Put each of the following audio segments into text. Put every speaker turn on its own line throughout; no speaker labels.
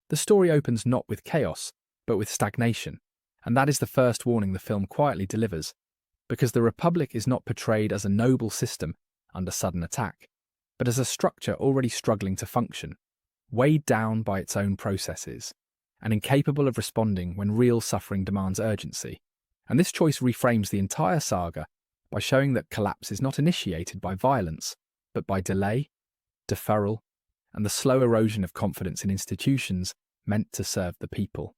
The story opens not with chaos, but with stagnation, and that is the first warning the film quietly delivers, because the Republic is not portrayed as a noble system under sudden attack, but as a structure already struggling to function, weighed down by its own processes, and incapable of responding when real suffering demands urgency. And this choice reframes the entire saga by showing that collapse is not initiated by violence, but by delay, deferral, and the slow erosion of confidence in institutions meant to serve the people.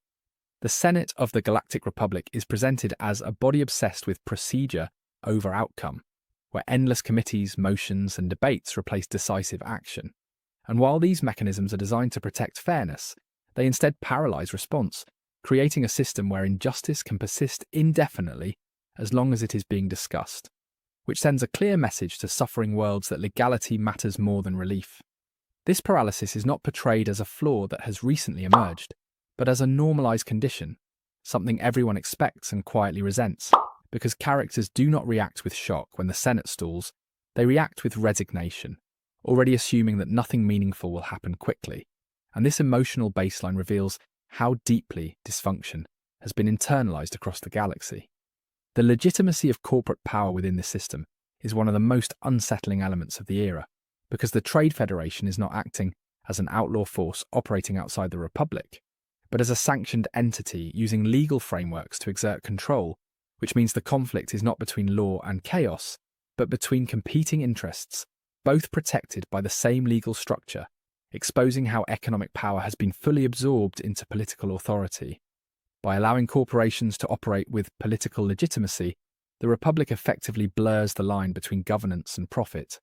The Senate of the Galactic Republic is presented as a body obsessed with procedure over outcome, where endless committees, motions, and debates replace decisive action. And while these mechanisms are designed to protect fairness, they instead paralyze response, creating a system where injustice can persist indefinitely as long as it is being discussed, which sends a clear message to suffering worlds that legality matters more than relief. This paralysis is not portrayed as a flaw that has recently emerged, but as a normalized condition, something everyone expects and quietly resents, because characters do not react with shock when the Senate stalls, they react with resignation, already assuming that nothing meaningful will happen quickly. And this emotional baseline reveals how deeply dysfunction has been internalized across the galaxy. The legitimacy of corporate power within this system is one of the most unsettling elements of the era, because the Trade Federation is not acting as an outlaw force operating outside the Republic, but as a sanctioned entity using legal frameworks to exert control, which means the conflict is not between law and chaos, but between competing interests, both protected by the same legal structure, exposing how economic power has been fully absorbed into political authority. By allowing corporations to operate with political legitimacy, the Republic effectively blurs the line between governance and profit.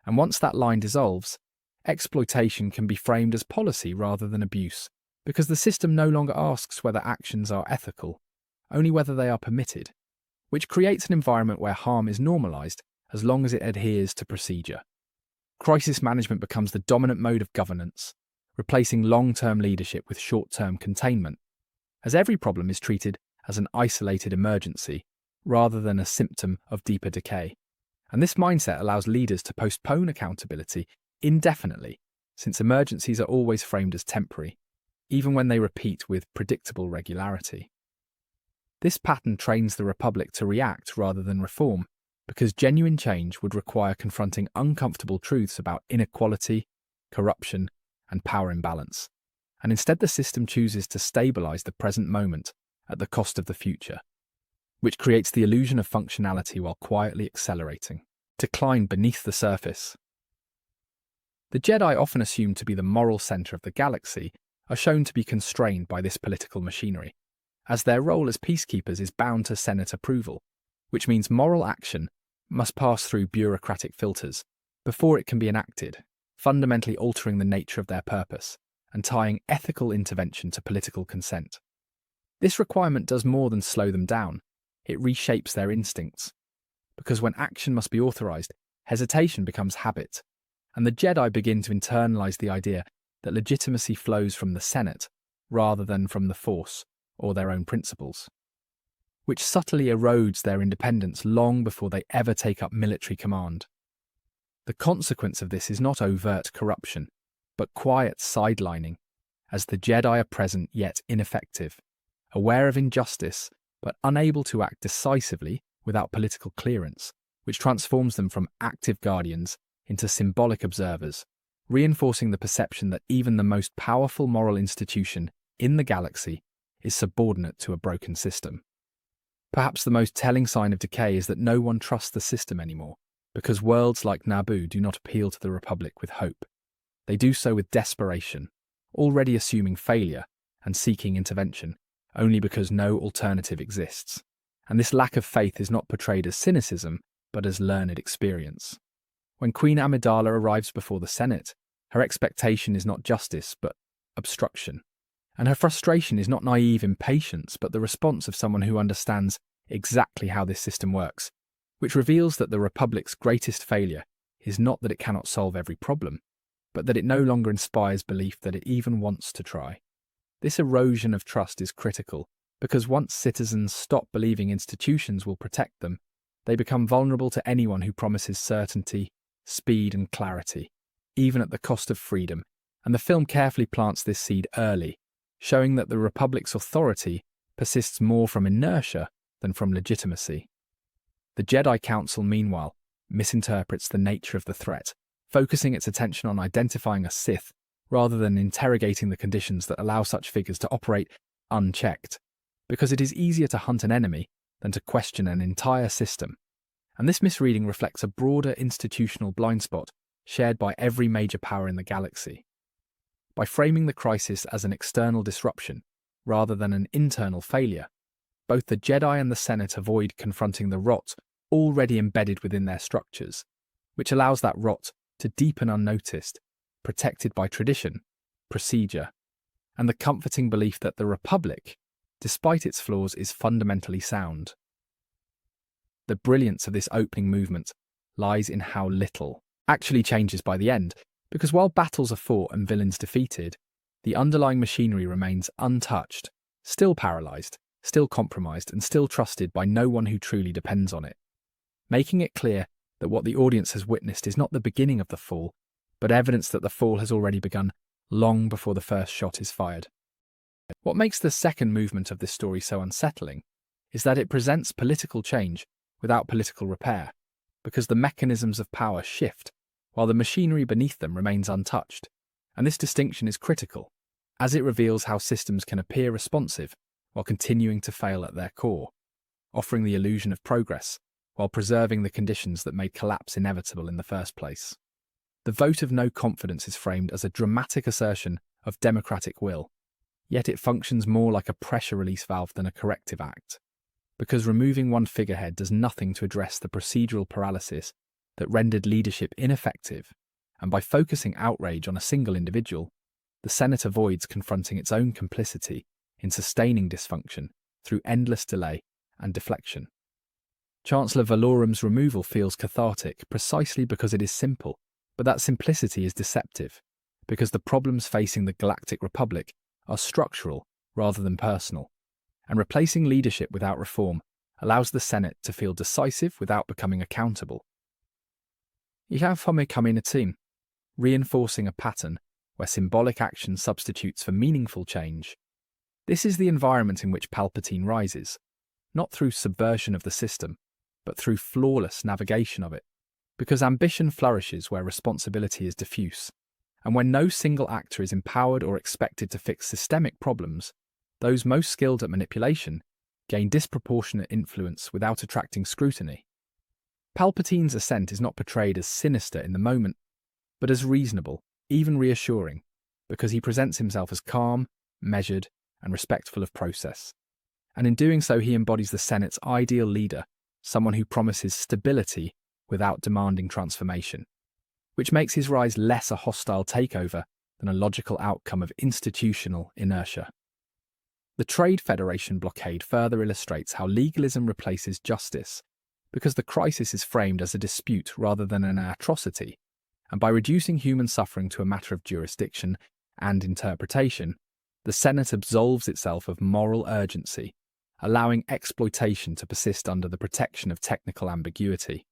And once that line dissolves, exploitation can be framed as policy rather than abuse, because the system no longer asks whether actions are ethical, only whether they are permitted, which creates an environment where harm is normalized as long as it adheres to procedure. Crisis management becomes the dominant mode of governance, replacing long-term leadership with short-term containment, as every problem is treated as an isolated emergency rather than a symptom of deeper decay. And this mindset allows leaders to postpone accountability indefinitely, since emergencies are always framed as temporary, even when they repeat with predictable regularity. This pattern trains the Republic to react rather than reform, because genuine change would require confronting uncomfortable truths about inequality, corruption, and power imbalance. And instead the system chooses to stabilize the present moment at the cost of the future, which creates the illusion of functionality while quietly accelerating decline beneath the surface. The Jedi, often assumed to be the moral center of the galaxy, are shown to be constrained by this political machinery, as their role as peacekeepers is bound to Senate approval, which means moral action must pass through bureaucratic filters before it can be enacted, fundamentally altering the nature of their purpose and tying ethical intervention to political consent. This requirement does more than slow them down, it reshapes their instincts, because when action must be authorized, hesitation becomes habit, and the Jedi begin to internalize the idea that legitimacy flows from the Senate rather than from the Force or their own principles, which subtly erodes their independence long before they ever take up military command. The consequence of this is not overt corruption, but quiet sidelining, as the Jedi are present yet ineffective, aware of injustice but unable to act decisively without political clearance, which transforms them from active guardians into symbolic observers, reinforcing the perception that even the most powerful moral institution in the galaxy is subordinate to a broken system. Perhaps the most telling sign of decay is that no one trusts the system anymore, because worlds like Naboo do not appeal to the Republic with hope. They do so with desperation, already assuming failure and seeking intervention, only because no alternative exists. And this lack of faith is not portrayed as cynicism, but as learned experience. When Queen Amidala arrives before the Senate, her expectation is not justice, but obstruction. And her frustration is not naive impatience, but the response of someone who understands exactly how this system works, which reveals that the Republic's greatest failure is not that it cannot solve every problem, but that it no longer inspires belief that it even wants to try. This erosion of trust is critical, because once citizens stop believing institutions will protect them, they become vulnerable to anyone who promises certainty, speed, and clarity, even at the cost of freedom, and the film carefully plants this seed early, showing that the Republic's authority persists more from inertia than from legitimacy. The Jedi Council, meanwhile, misinterprets the nature of the threat, focusing its attention on identifying a Sith rather than interrogating the conditions that allow such figures to operate unchecked, because it is easier to hunt an enemy than to question an entire system. And this misreading reflects a broader institutional blind spot shared by every major power in the galaxy. By framing the crisis as an external disruption rather than an internal failure, both the Jedi and the Senate avoid confronting the rot already embedded within their structures, which allows that rot to deepen unnoticed, protected by tradition, procedure, and the comforting belief that the Republic, despite its flaws, is fundamentally sound. The brilliance of this opening movement lies in how little actually changes by the end, because while battles are fought and villains defeated, the underlying machinery remains untouched, still paralysed, still compromised, and still trusted by no one who truly depends on it, making it clear that what the audience has witnessed is not the beginning of the fall, but evidence that the fall has already begun long before the first shot is fired. What makes the second movement of this story so unsettling is that it presents political change without political repair, because the mechanisms of power shift while the machinery beneath them remains untouched. And this distinction is critical, as it reveals how systems can appear responsive while continuing to fail at their core, offering the illusion of progress while preserving the conditions that made collapse inevitable in the first place. The vote of no confidence is framed as a dramatic assertion of democratic will, yet it functions more like a pressure release valve than a corrective act, because removing one figurehead does nothing to address the procedural paralysis that rendered leadership ineffective, and by focusing outrage on a single individual, the Senate avoids confronting its own complicity in sustaining dysfunction through endless delay and deflection. Chancellor Valorum's removal feels cathartic precisely because it is simple, but that simplicity is deceptive, because the problems facing the Galactic Republic are structural rather than personal, and replacing leadership without reform allows the Senate to feel decisive without becoming accountable. Ihafome Kaminatin, reinforcing a pattern where symbolic action substitutes for meaningful change. This is the environment in which Palpatine rises, not through subversion of the system, but through flawless navigation of it, because ambition flourishes where responsibility is diffuse, and when no single actor is empowered or expected to fix systemic problems, those most skilled at manipulation gain disproportionate influence without attracting scrutiny. Palpatine's ascent is not portrayed as sinister in the moment, but as reasonable, even reassuring, because he presents himself as calm, measured, and respectful of process. And in doing so, he embodies the Senate's ideal leader, someone who promises stability without demanding transformation, which makes his rise less a hostile takeover than a logical outcome of institutional inertia. The Trade Federation blockade further illustrates how legalism replaces justice, because the crisis is framed as a dispute rather than an atrocity, and by reducing human suffering to a matter of jurisdiction and interpretation, the Senate absolves itself of moral urgency, allowing exploitation to persist under the protection of technical ambiguity.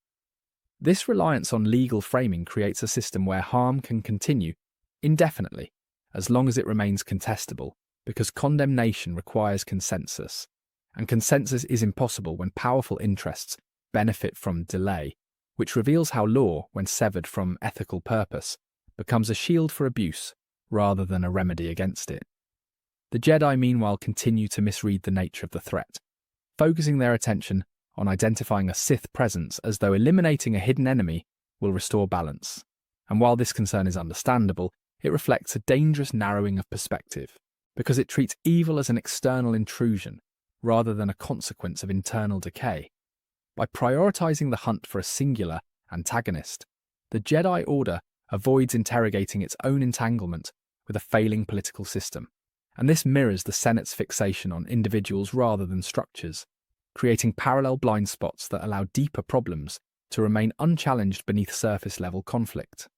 This reliance on legal framing creates a system where harm can continue indefinitely, as long as it remains contestable, because condemnation requires consensus, and consensus is impossible when powerful interests benefit from delay, which reveals how law, when severed from ethical purpose, becomes a shield for abuse rather than a remedy against it. The Jedi, meanwhile, continue to misread the nature of the threat, focusing their attention on identifying a Sith presence as though eliminating a hidden enemy will restore balance. And while this concern is understandable, it reflects a dangerous narrowing of perspective, because it treats evil as an external intrusion rather than a consequence of internal decay. By prioritizing the hunt for a singular antagonist, the Jedi Order avoids interrogating its own entanglement with a failing political system, and this mirrors the Senate's fixation on individuals rather than structures, creating parallel blind spots that allow deeper problems to remain unchallenged beneath surface-level conflict.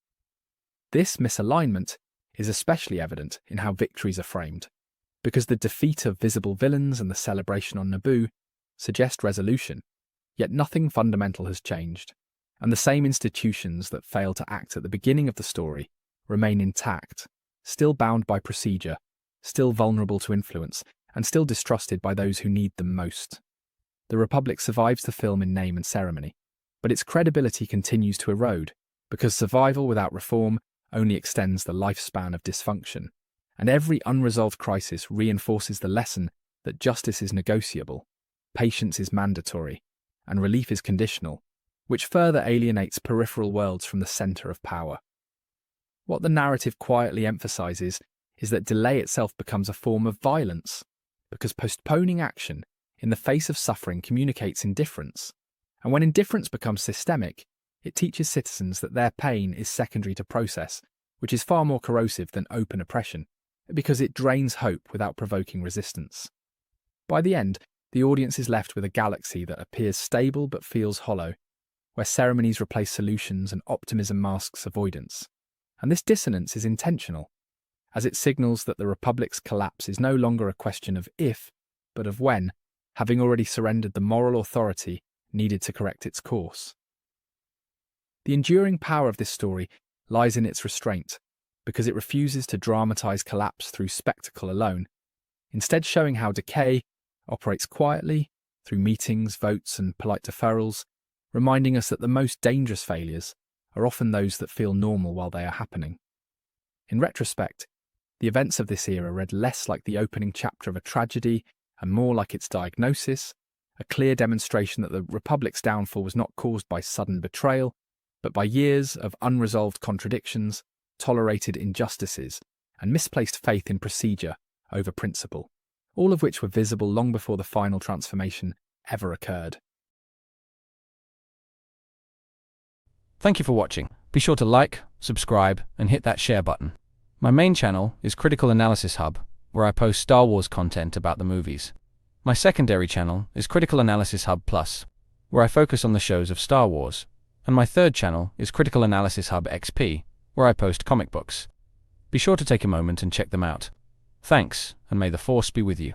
This misalignment is especially evident in how victories are framed, because the defeat of visible villains and the celebration on Naboo suggest resolution, yet nothing fundamental has changed, and the same institutions that fail to act at the beginning of the story remain intact, still bound by procedure, still vulnerable to influence, and still distrusted by those who need them most. The Republic survives the film in name and ceremony, but its credibility continues to erode, because survival without reform only extends the lifespan of dysfunction, and every unresolved crisis reinforces the lesson that justice is negotiable, patience is mandatory, and relief is conditional, which further alienates peripheral worlds from the centre of power. What the narrative quietly emphasises is that delay itself becomes a form of violence, because postponing action in the face of suffering communicates indifference, and when indifference becomes systemic, it teaches citizens that their pain is secondary to process, which is far more corrosive than open oppression, because it drains hope without provoking resistance. By the end, the audience is left with a galaxy that appears stable but feels hollow, where ceremonies replace solutions and optimism masks avoidance. And this dissonance is intentional, as it signals that the Republic's collapse is no longer a question of if, but of when, having already surrendered the moral authority needed to correct its course. The enduring power of this story lies in its restraint, because it refuses to dramatise collapse through spectacle alone, instead showing how decay operates quietly, through meetings, votes and polite deferrals, reminding us that the most dangerous failures are often those that feel normal while they are happening. In retrospect, the events of this era read less like the opening chapter of a tragedy and more like its diagnosis, a clear demonstration that the Republic's downfall was not caused by sudden betrayal, but by years of unresolved contradictions, tolerated injustices, and misplaced faith in procedure over principle, all of which were visible long before the final transformation ever occurred.
Thank you for watching. Be sure to like, subscribe, and hit that share button. My main channel is Critical Analysis Hub, where I post Star Wars content about the movies. My secondary channel is Critical Analysis Hub Plus, where I focus on the shows of Star Wars. And my third channel is Critical Analysis Hub XP, where I post comic books. Be sure to take a moment and check them out. Thanks, and may the Force be with you.